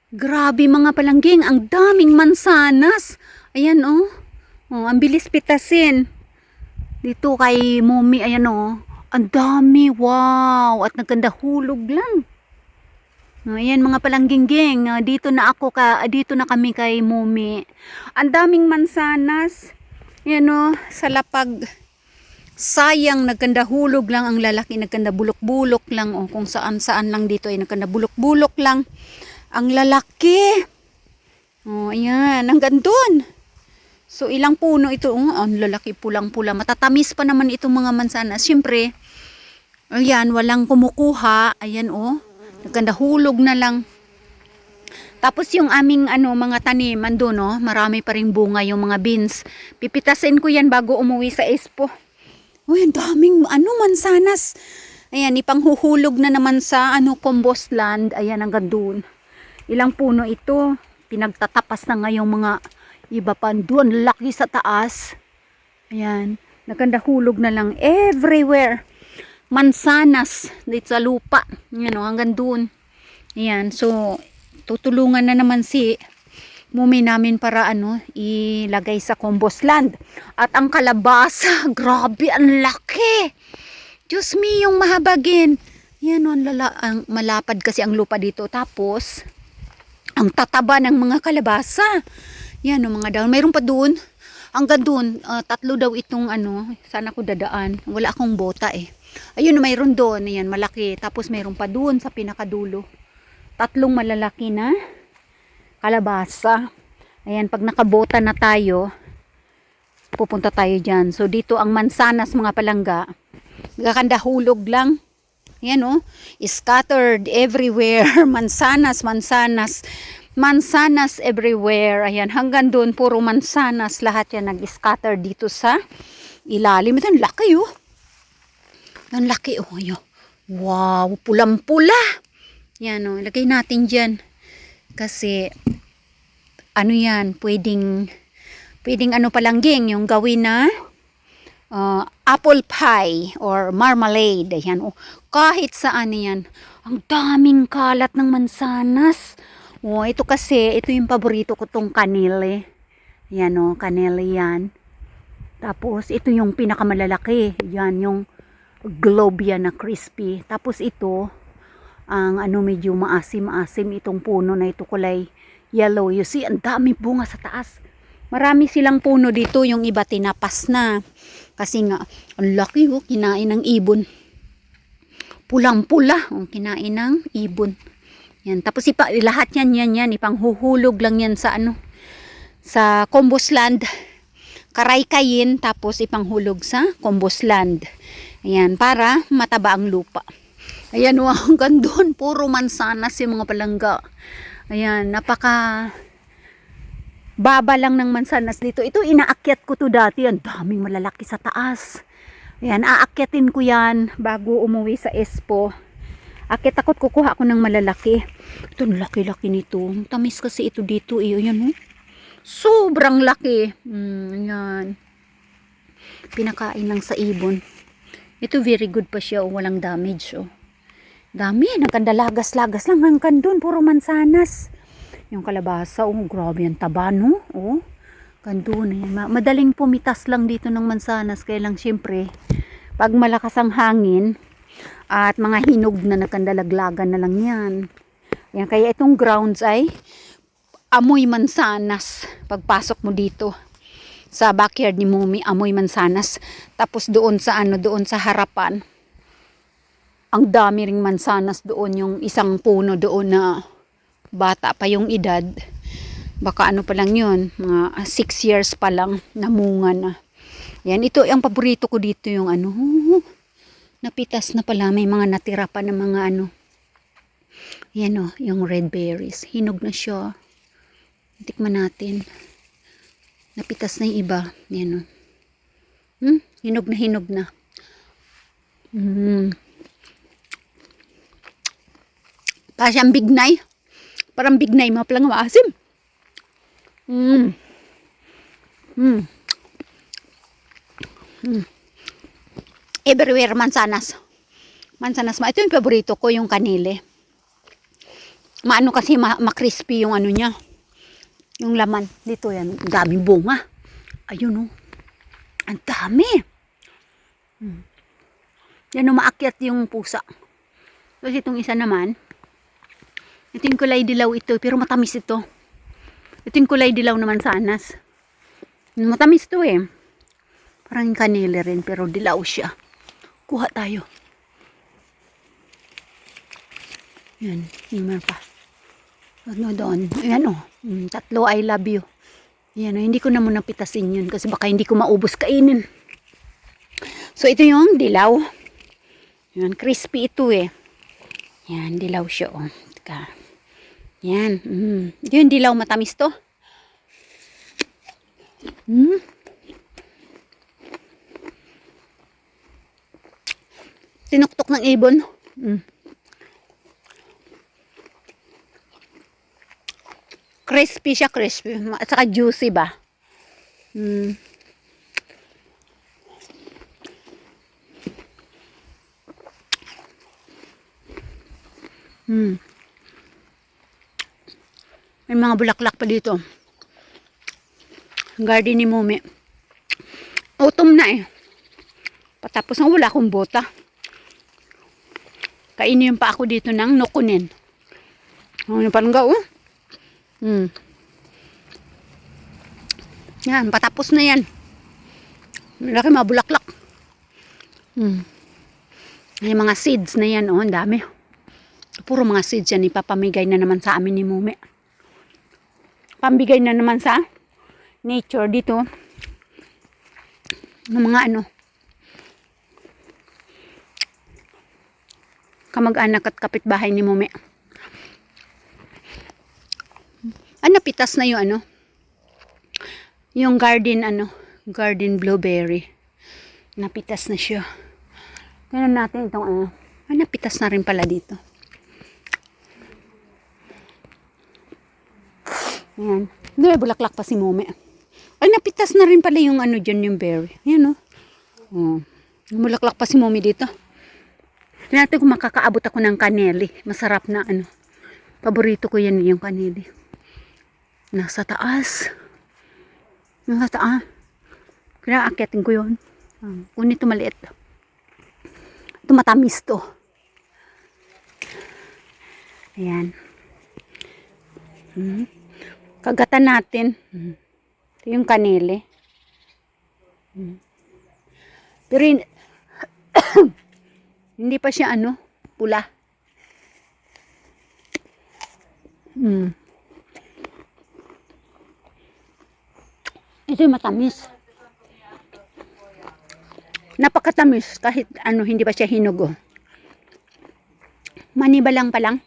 Grabe mga palangging, ang daming mansanas. Ayan oh. Oh, ang bilis pitasin. Dito kay Mommy, ayan oh. Ang dami, wow. At naganda hulog lang. Oh, ayan mga palangging, dito na kami kay Mommy. Ang daming mansanas. Ayan oh, sa lapag. Sayang, nagkanda hulog lang ang lalaki, nagkanda bulok-bulok lang. Oh, kung saan-saan lang dito ay nagkanda bulok-bulok lang. Ang lalaki. Oh, ayan. Hanggang doon. So, ilang puno ito. Oh, ang lalaki, pulang-pula. Matatamis pa naman itong mga mansanas. Siyempre, ayan, walang kumukuha. Ayan, oh. Nagkanda hulog na lang. Tapos yung aming mga tanim, andun, oh. Marami pa ring bunga yung mga beans. Pipitasin ko yan bago umuwi sa Expo. Uy, ang daming, mansanas. Ayan, ipanghuhulog na naman sa, compost land. Ayan, hanggang doon. Ilang puno ito, pinagtatapas na ngayong mga iba pa doon, laki sa taas. Ayan, naganda hulog na lang everywhere. Mansanas dito sa lupa. Ayan o, hanggang doon. Ayan, so tutulungan na naman si Mumi namin para ilagay sa compost land. At ang kalabasa, grabe, ang laki. Diyos me, yung mahabagin. Yan o, ang malapad kasi ang lupa dito. Tapos ang tataba ng mga kalabasa. Yan o, mga daon. Mayroon pa doon. Hanggang doon, 3 daw itong sana ko dadaan. Wala akong bota eh. Ayun, mayroon doon. Ayan, malaki. Tapos mayroon pa doon sa pinakadulo. 3 malalaki na kalabasa. Ayan, pag nakabota na tayo, pupunta tayo dyan. So, dito ang mansanas, mga palangga. Gakanda hulog lang. Ayan oh, scattered everywhere. Mansanas everywhere. Ayan, hanggang doon puro mansanas. Lahat yan nag-scatter dito sa ilalim. Ito ang laki oh. Ang laki oh. Ayan. Wow, pulang-pula. Yan oh, ilagay natin dyan. Kasi yan, pwedeng palangging yung gawin na apple pie or marmalade. Ayan, oh, kahit saan yan. Ang daming kalat ng mansanas. Oh, ito yung paborito ko, tong kanile. Ayan, oh, kanile yan. Tapos, ito yung pinakamalalaki. Yan, yung globe yan na crispy. Tapos, ito, ang medyo maasim-asim itong puno na ito, kulay yellow. You see, ang dami bunga sa taas. Marami silang puno dito, yung iba tinapas na. Kasi nga, ang laki oh, kinain ng ibon. Pulang-pula, oh, kinain ng ibon. Yan, tapos lahat yan, ipanghuhulog lang yan sa sa compost land. Karay-kayin, tapos ipanghulog sa compost land. Ayan, para mataba ang lupa. Ayan, oh, hanggang doon, puro mansanas yung mga palangga. Ayan, napaka baba lang ng mansanas dito. Ito, inaakyat ko to dati. Ang daming malalaki sa taas. Ayan, aakyatin ko yan bago umuwi sa Expo. Akyat ako't kukuha ko ng malalaki. Ito, laki-laki nito. Tamis kasi ito dito. Ayan, oh. Sobrang laki. Ayan. Pinakain lang sa ibon. Ito, very good pa siya. Oh, walang damage. Oh. Dami. Nagkandalagas-lagas lang. Hanggang doon, puro mansanas. Yung kalabasa, oh, grabe yung taba, no? Oh, gando na yan. Madaling pumitas lang dito ng mansanas. Kaya lang, syempre, pag malakas ang hangin, at mga hinog na nagkandalaglagan na lang yan. Yan, kaya itong grounds ay amoy mansanas. Pagpasok mo dito sa backyard ni Mumi, amoy mansanas. Tapos doon sa harapan, ang dami ring mansanas doon. Yung isang puno doon na bata pa yung edad, baka pa lang yun, mga 6 years pa lang, namunga na. Yan, ito ang paborito ko dito, yung napitas na pala, may mga natira pa na mga yan oh, yung red berries, hinog na siya. Tikman natin, napitas na yung iba. Yan oh, hinog na. Parang siyang bignay. Parang bignay, mga palang maasim. Everywhere mansanas. Ito yung paborito ko, yung kanile. Maano kasi ma-crispy yung ano niya. Yung laman. Dito yan. Ang daming bunga. Ayun oh. Ang dami. Yan umaakyat yung pusa. Kasi itong isa naman, ito yung kulay dilaw ito, pero matamis ito. Ito yung kulay dilaw naman sa anas. Matamis to eh. Parang kanile rin, pero dilaw siya. Kuha tayo. Yan, yung pa. Ano doon? Ayan oh. Tatlo I love you. Yan oh, hindi ko na muna pitasin yun kasi baka hindi ko maubos kainin. So ito yung dilaw. Yan, crispy ito eh. Yan, dilaw siya oh. Teka. Yan. Ito yung dilaw, matamis to. Tinuktok ng ibon. Crispy siya, crispy. At saka juicy ba? May mga bulaklak pa dito. Garden ni Mumi. Autumn na eh. Patapos ang wala akong bota. Kainin pa ako dito ng nukunin. Ano pa nga oh. Yan, patapos na yan. Malaki mga bulaklak. May mga seeds na yan oh, ang dami. Puro mga seeds yan, ipapamigay na naman sa amin ni Mumi. Pambigay na naman sa nature dito. Ng mga ano. Kamag-anak at kapitbahay ni Mumi. Napitas na yung ano. Yung garden ano. Garden blueberry. Napitas na siya. Ganun natin itong ano. Napitas na rin pala dito. Ayan. May bulaklak pa si Mumi. Ay, napitas na rin pala yung ano dyan, yung berry. Ayan o. Bulaklak pa si Mumi dito. Tignan natin kung makakaabot ako ng kaneli. Masarap na ano. Paborito ko yan yung kaneli. Nasa taas. Nasa taas. Kaya akyatin ko yun. Kung ito maliit. Ito matamis to. Ayan. Kagatan natin. Ito yung kanele. Pero hindi pa siya ano, pula. Ito yung matamis. Napakatamis kahit ano, hindi pa siya hinog oh. Manibalang pa lang.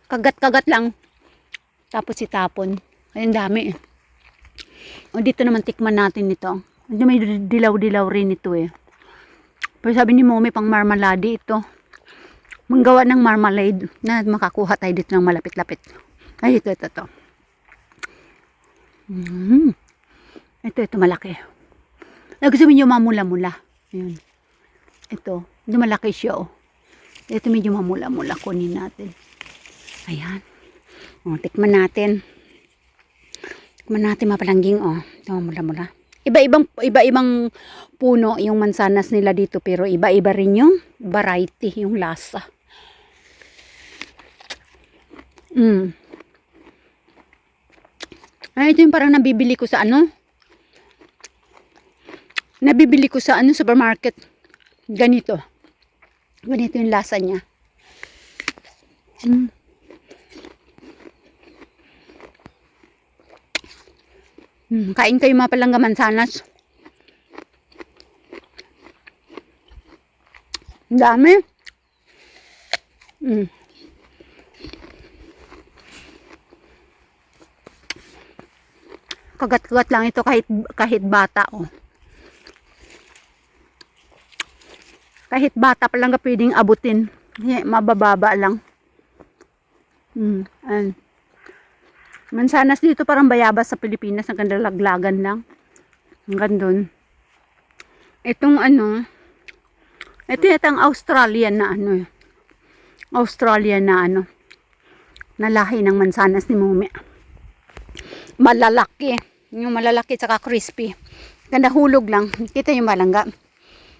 Kagat-kagat lang. Tapos itapon. Ay, ang dami eh. O dito naman tikman natin ito. May dilaw-dilaw rin ito eh. Pero sabi ni Mumi pang marmalade ito. Manggawa ng marmalade na makakuha tayo dito ng malapit-lapit. Ay, ito. Ito malaki. Gusto mo mamula-mula. Ayan. Ito malaki siya oh. Ito medyo mamula-mula. Kunin natin. Ayan. O, tikman natin. Tikman natin mapalangging oh. Ito mamula-mula. Iba-ibang puno yung mansanas nila dito, pero iba-iba rin yung variety, yung lasa. Ay, ito yung parang nabibili ko sa ano? Nabibili ko sa ano, supermarket. Ganito. Ganito yung lasa niya. Kain kayo mga palangga mansanas. Ang dami. Kagat-kagat lang ito kahit bata oh. Kahit bata pa lang pwedeng abutin. Mabababa lang. Mansanas dito parang bayabas sa Pilipinas. Ang ganda laglagan lang. Hanggang doon. Itong ano, ito yata ang Australian na ano, Australian na ano, na lahi ng mansanas ni Mumi. Malalaki. Yung malalaki tsaka crispy. Ganda hulog lang. Kita yung malangga.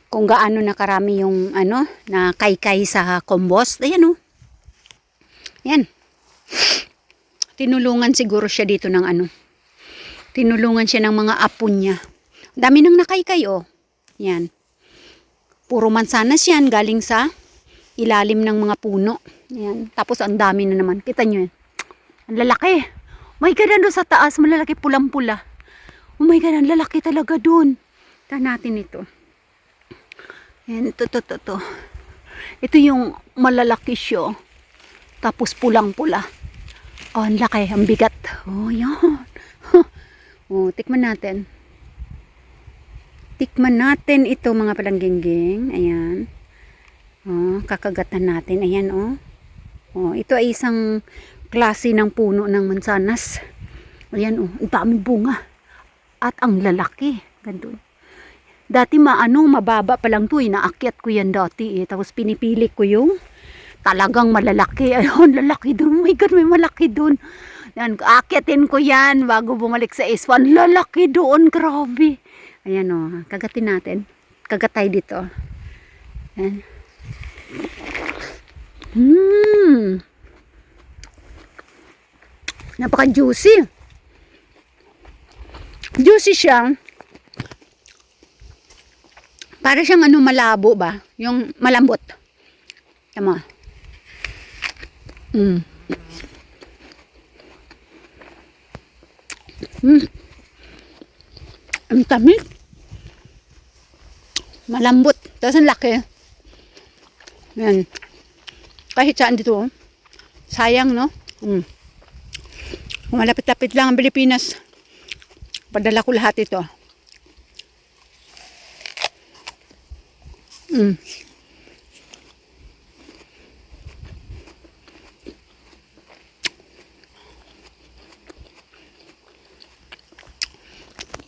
Kung gaano na karami yung ano, na kaykay sa combos. Ayan o. Yan. Tinulungan siguro siya dito ng ano. Tinulungan siya ng mga apo niya. Dami nang nakaykay o. Yan. Puro mansanas yan. Galing sa ilalim ng mga puno. Yan. Tapos ang dami na naman. Kita nyo yan. Ang lalaki. My God, doon sa taas. Malalaki pulang-pula. Oh my God, ang lalaki talaga doon. Ito natin ito. Yan. Ito. Ito yung malalaki siya. Tapos pulang-pula. Oh, ang laki. Ang bigat. Oh, yan. Oh, tikman natin. Tikman natin ito mga palanggingging. Ayan. Oh, kakagatan natin. Ayan, oh. Oh, ito ay isang klase ng puno ng mansanas. Ayan, oh. Ang daming bunga. At ang lalaki. Gandun. Dati mababa pa lang to. Naakyat ko yan dati. Tapos pinipili ko yung talagang malalaki. Ayun, lalaki doon. Oh my God, may malaki doon. Yan, aakyatin ko yan bago bumalik sa S1. Lalaki doon. Grabe. Ayan, oh. Kagatin natin. Kagatay dito. Ayan. Napaka-juicy. Juicy siya. Para siyang ano, malabo ba? Yung malambot. Tama. Ang tamis. Malambot. Tapos ang laki. Yan. Kahit saan dito. Oh. Sayang, no? Kung malapit-lapit lang ang Pilipinas, padala ko lahat ito.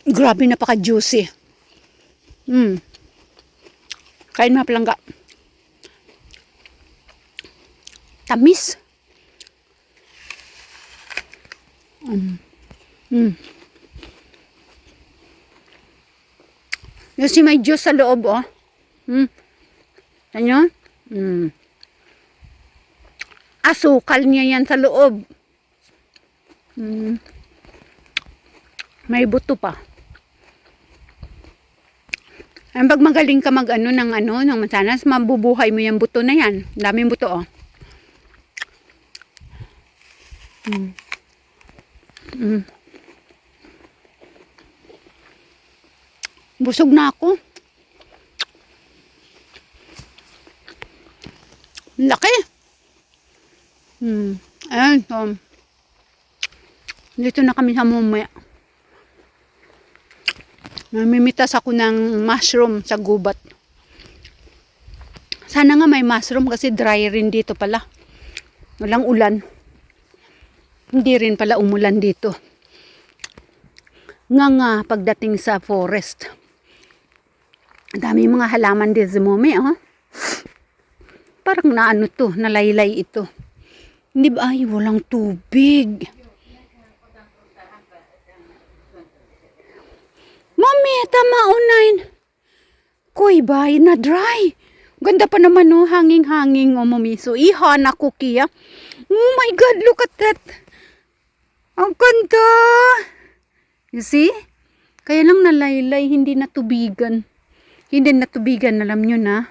Grabe, napaka-juicy. Kain mga palangga. Tamis. Yung si may juice sa loob, oh. Ano? Asukal niya yan sa loob. May buto pa. Ang pag magaling ka ng mansanas, mabubuhay mo yung buto na yan. Daming buto, oh. Busog na ako. Laki. Ayan, so, dito na kami sa Mumi. Namimitas ako ng mushroom sa gubat. Sana nga may mushroom kasi dry rin dito pala. Walang ulan. Hindi rin pala umulan dito. Nga pagdating sa forest. Ang dami mga halaman dito sa Mumi, oh. Parang naano to, nalaylay ito. Hindi ba? Ay, walang tubig. Mami, tama, unain. Koy ba, na dry. Ganda pa naman, oh, hanging-hanging, oh, Mami. So, iha na cookie, ah. Oh my God, look at that. Ang ganda. You see? Kaya lang nalaylay, hindi natubigan. Hindi natubigan, alam nyo na.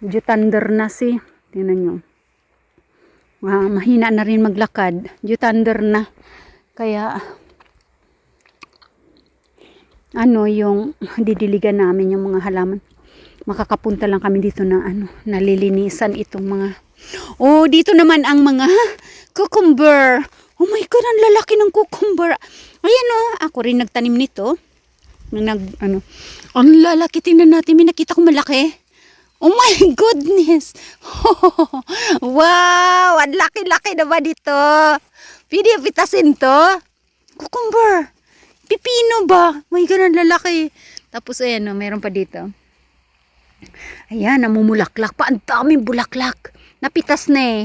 Jutandar na si. Tingnan nyo. Mahina na rin maglakad. Jutandar na. Kaya, yung didiligan namin yung mga halaman. Makakapunta lang kami dito na nalilinisan itong mga. Oh, dito naman ang mga cucumber. Oh my God, ang lalaki ng cucumber. Ayan, oh, ako rin nagtanim nito. Ang lalaki, tingnan natin, may nakita ko malaki. Oh my goodness. Wow, ang laki-laki na ba dito? Pwede pitasin to? Cucumber. Pipino ba? My God, ang lalaki. Tapos ayan, oh, meron pa dito. Ayan, namumulaklak pa. Ang daming bulaklak. Napitas na eh.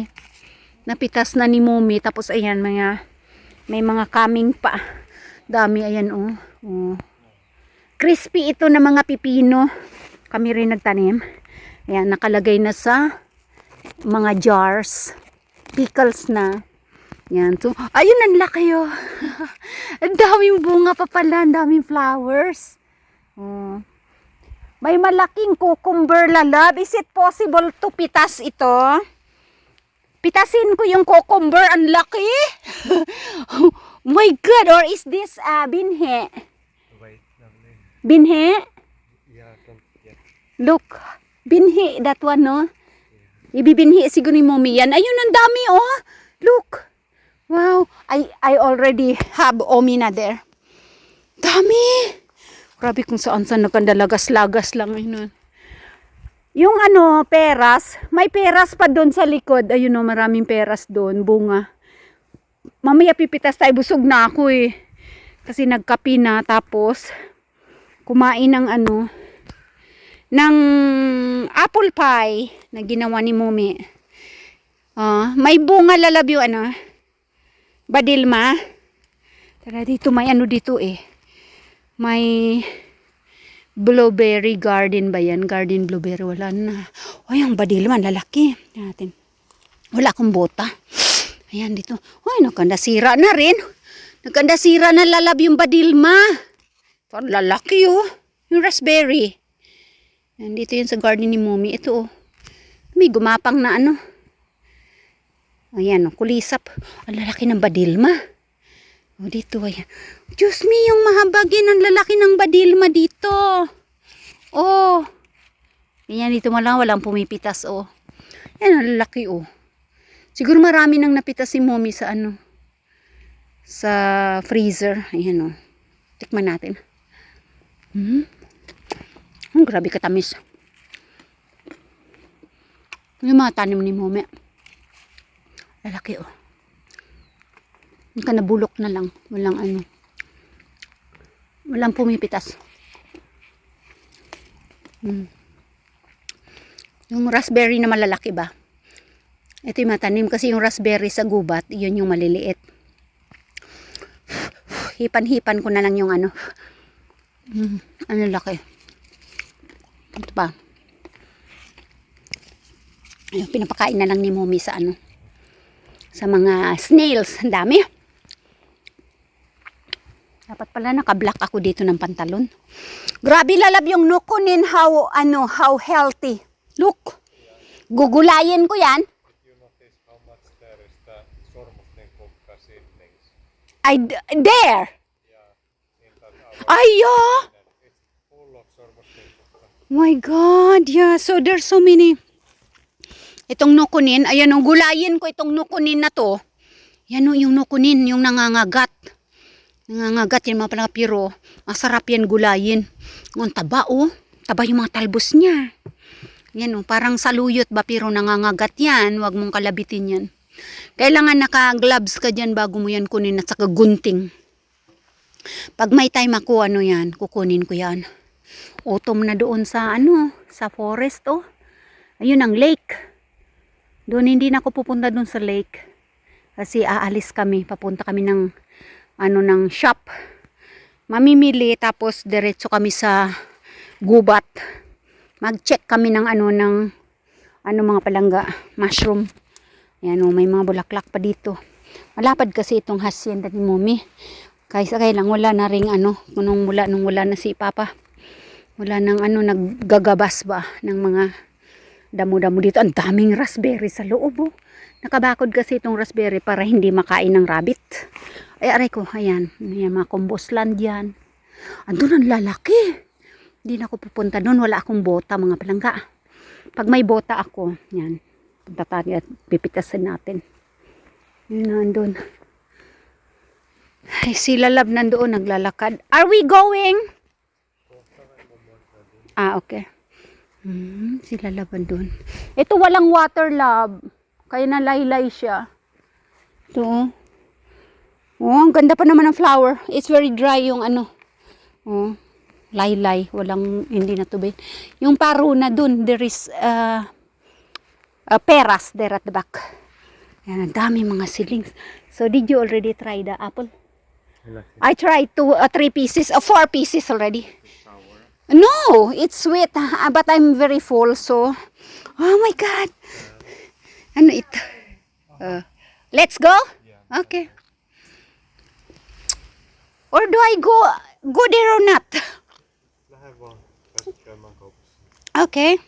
Napitas na ni Mommy. Tapos ayan, may mga kaming pa. Dami, ayan oh. Oh. Crispy ito na mga pipino. Kami rin nagtanim. Ayan, nakalagay na sa mga jars. Pickles na. Yan. So, ayun, ang laki oh. Ang daming bunga pa pala. Ang daming flowers. Oh. May malaking cucumber, lalab. Is it possible to pitas ito? Pitasin ko yung cucumber. Ang laki. Oh my God. Or is this binhe? Binhe? Look. Binhi. That one, no? Ibibinhi siguro ni Mommy yan. Ayun, ang dami, oh. Look. Wow. I already have omina there. Dami. Grabe kung saan nakandalagas-lagas lang. Ayun. Yung ano, peras. May peras pa doon sa likod. Ayun, oh, maraming peras doon. Bunga. Mamaya pipitas tayo. Busog na ako eh. Kasi nagkapi na. Tapos, kumain ng ano, ng apple pie na ginawa ni Mommy. May bunga, lalab yung ano, badilma. Tara dito, may ano dito eh. May blueberry garden ba yan? Garden blueberry, wala na. O yung badilma, lalaki. Natin. Wala akong bota. Ayan dito. Ay, nakandasira na rin. Nakandasira na, lalab yung badilma. Ito, lalaki oh. Yung raspberry. Nandito yun sa garden ni Mommy. Ito oh. May gumapang na ano. Ayan oh, kulisap. Ang lalaki ng badilma. Oh, dito ayan. Diyos me, yung mahabagin ang lalaki ng badilma dito. Oh. Ayan dito walang pumipitas oh. Ayan ang lalaki oh. Siguro marami nang napitas si Mommy sa ano. Sa freezer. Ayan oh. Tikman natin. Grabe katamis. Yung mga tanim ni Mommy. Lalaki oh. Yung ka nabulok na lang. Walang ano. Walang pumipitas. Yung raspberry na malalaki ba? Ito yung matanim kasi yung raspberry sa gubat, yun yung maliliit. Hipan-hipan ko na lang yung ano. Ano laki. Ito pa. Ayun, pinapakain na lang ni Mommy sa ano. Sa mga snails. Ang dami. Dapat pala nakablock ako dito ng pantalon. Grabe lalab yung nukunin how healthy. Look. Gugulayin ko yan. You notice how much there is the sormustenkoukka seedlings. There. Yeah, in that our Ayo. it's full of sormustenkoukka. My God. Yeah. So there's so many. Itong nukunin. Ayan o. Gulayin ko itong nukunin na to. Yan o yung nukunin. Yung nangangagat. Nangangagat yung mga palapiro. Masarap yan gulayin. Ang taba o. Taba yung mga talbos niya. Yan o. Parang saluyot ba pero nangangagat yan. Huwag mong kalabitin yan. Kailangan naka-gloves ka dyan bago mo yan kunin at saka gunting. Pag may time ako ano yan, kukunin ko yan. Autumn na doon sa ano, sa forest oh. Ayun ang lake. Doon hindi na ako pupunta doon sa lake. Kasi aalis kami, papunta kami ng ano ng shop. Mamimili tapos diretso kami sa gubat. Mag-check kami ng mga palangga, mushroom. Ayan o, may mga bulaklak pa dito. Malapad kasi itong hacienda ni Mommy. Kaya lang wala na ring nung wala na si Papa. Wala nang naggagabas ba ng mga damo-damo dito. Ang daming raspberry sa loob oh. Nakabakod kasi itong raspberry para hindi makain ng rabbit. Ay aray ko, ayan. May mga combosland yan. Andun ang lalaki. Hindi na ako pupunta doon. Wala akong bota mga palangga. Pag may bota ako, yan. Punta tayo at pipitasin natin. Yun na andun. Ay, si Lalab nandoon naglalakad. Are we going? Okay. Sila laban doon. Ito walang water, love. Kaya nalaylay siya. Ito. Oh, ang ganda pa naman ng flower. It's very dry yung ano. Oh. Laylay, walang, hindi na tubig. Yung Paruna dun, there is peras there at the back. Yan, ang dami mga seedlings. So, did you already try the apple? I tried 3 pieces, 4 pieces already. Sour. No, it's sweet, but I'm very full, so, oh my God. Ano ito? Let's go? Yeah. Okay. Or do I go there or not? Lähde vaan. Pääset käymään kaupassa. Okay.